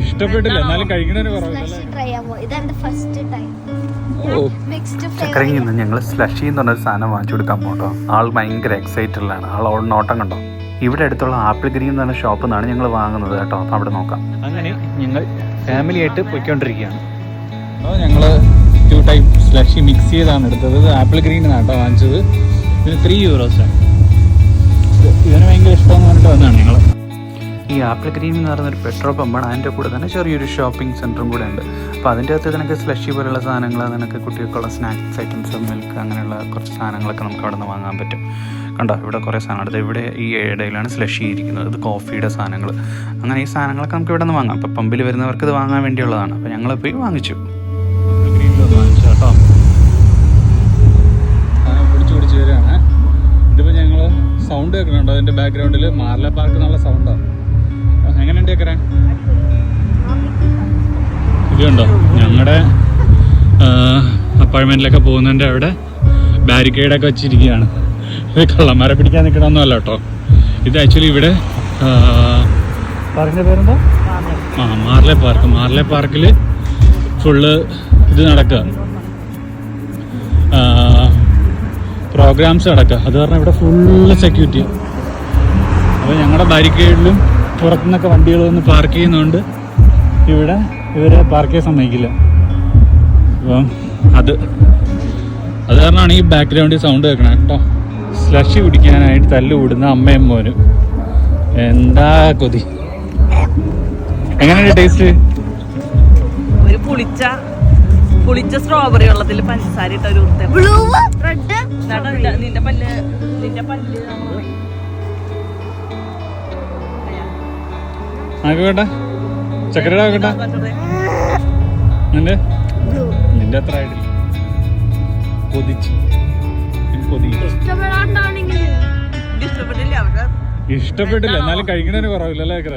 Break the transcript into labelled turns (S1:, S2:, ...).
S1: ഇഷ്ടപ്പെട്ടില്ല എന്നാലും കഴിക്കണതിന്
S2: ചക്കരങ്ങിൽ നിന്ന് ഞങ്ങൾ സ്ലഷി എന്ന് പറഞ്ഞൊരു സാധനം വാങ്ങിച്ചു കൊടുക്കാൻ പോട്ടോ. ആൾ ഭയങ്കര എക്സൈറ്റഡിലാണ്. ആൾ നോട്ടം കണ്ടോ. ഇവിടെ അടുത്തുള്ള ആപ്പിൾ ഗ്രീൻ എന്ന് പറഞ്ഞ ഷോപ്പിൽ നിന്നാണ് ഞങ്ങൾ വാങ്ങുന്നത് കേട്ടോ. അപ്പം അവിടെ നോക്കാം.
S1: അങ്ങനെ ഞങ്ങൾ ഫാമിലി ആയിട്ട് പോയിക്കൊണ്ടിരിക്കുകയാണ്. ഞങ്ങൾ 2 ടൈപ്പ് സ്ലഷി മിക്സ് ചെയ്താണ് എടുത്തത്. ആപ്പിൾ ഗ്രീൻ നാട്ടോ വാങ്ങിച്ചത്. ഇതിന് €3. ഇതിന് ഭയങ്കര ഇഷ്ടമെന്ന് പറഞ്ഞിട്ട് വന്നതാണ് ഞങ്ങൾ.
S2: ഈ ആപ്പിൾ ഗ്രീൻ എന്ന് പറയുന്നൊരു പെട്രോൾ പമ്പാണ്. അതിൻ്റെ കൂടെ തന്നെ ചെറിയൊരു ഷോപ്പിംഗ് സെൻറ്ററും കൂടെ ഉണ്ട്. അപ്പോൾ അതിൻ്റെ അകത്ത് നിനക്ക് സ്ലഷി പോലുള്ള സാധനങ്ങൾ, നിനക്ക് കുട്ടികൾക്കുള്ള സ്നാക്സ് ഐറ്റംസ്, മിൽക്ക്, അങ്ങനെയുള്ള കുറച്ച് സാധനങ്ങളൊക്കെ നമുക്ക് അവിടെ നിന്ന് വാങ്ങാൻ പറ്റും. കണ്ടോ ഇവിടെ കുറേ സാധനങ്ങൾ. അത് ഇവിടെ ഈ ഇടയിലാണ് സ്ലഷി ഇരിക്കുന്നത്. ഇത് കോഫിയുടെ സാധനങ്ങൾ. അങ്ങനെ ഈ സാധനങ്ങളൊക്കെ നമുക്ക് ഇവിടെ നിന്ന് വാങ്ങാം. അപ്പോൾ പമ്പിൽ വരുന്നവർക്ക് ഇത് വാങ്ങാൻ വേണ്ടിയുള്ളതാണ്. അപ്പോൾ ഞങ്ങൾ പോയി വാങ്ങിച്ചു. ഗ്രീനിലൊന്ന് വാങ്ങിച്ചു കേട്ടോ.
S1: പിടിച്ച് പിടിച്ച് വരികയാണ്. ഇതിപ്പോൾ ഞങ്ങൾ സൗണ്ട് കേൾക്കുന്നുണ്ടോ? അതിൻ്റെ ബാക്ക്ഗ്രൗണ്ടിൽ മാർല പാർക്ക് എന്നുള്ള സൗണ്ടാണ്. എങ്ങനെയുണ്ട് കേൾക്കാൻ? ഇതുണ്ടോ ഞങ്ങളുടെ അപ്പാർട്ട്മെൻറ്റിലൊക്കെ പോകുന്നതിൻ്റെ അവിടെ ബാരിക്കേഡൊക്കെ വെച്ചിരിക്കുകയാണ്. ഇത് കള്ളന്മാരെ പിടിക്കാൻ നിൽക്കണമെന്നല്ല കേട്ടോ. ഇത് ആക്ച്വലി ഇവിടെ പാർക്കിൻ്റെ പേരെന്താ? മാർലെ പാർക്ക്. മാർലെ പാർക്കിൽ ഫുള്ള് ഇത് നടക്കുക, പ്രോഗ്രാംസ് നടക്കുക. അത് കാരണം ഇവിടെ ഫുള്ള് സെക്യൂരിറ്റി. അപ്പോൾ ഞങ്ങളുടെ ബാരിക്കേഡിലും പുറത്തുനിന്നൊക്കെ വണ്ടികൾ വന്ന് പാർക്ക് ചെയ്യുന്നതുകൊണ്ട് ഇവിടെ ഇവരെ പാർക്ക് ചെയ്യാൻ സമ്മതിക്കില്ല. അപ്പം അത് കാരണമാണ് ഈ ബാക്ക്ഗ്രൗണ്ടിൽ സൗണ്ട് കേൾക്കണേ കേട്ടോ. സ്ലഷി കുടിക്കാനായിട്ട് തല്ല് കൂടുന്ന അമ്മയും മോനും. എന്താ കൊതി. എങ്ങനെയുണ്ട് ടേസ്റ്റ്?
S3: ഒരു പുളിച്ച സ്ട്രോബെറി വെള്ളത്തിൽ പഞ്ചസാര ഇട്ട ഒരു നിന്റെ പല്ല്
S1: ആക്കട്ടെ, ചക്കര ആക്കട്ടെ. നിന്റെ അത്ര ആയിട്ടില്ല. ഇഷ്ടപ്പെട്ടില്ല എന്നാലും കഴിക്കണതിന് കുറവില്ലല്ലേ ചക്കര?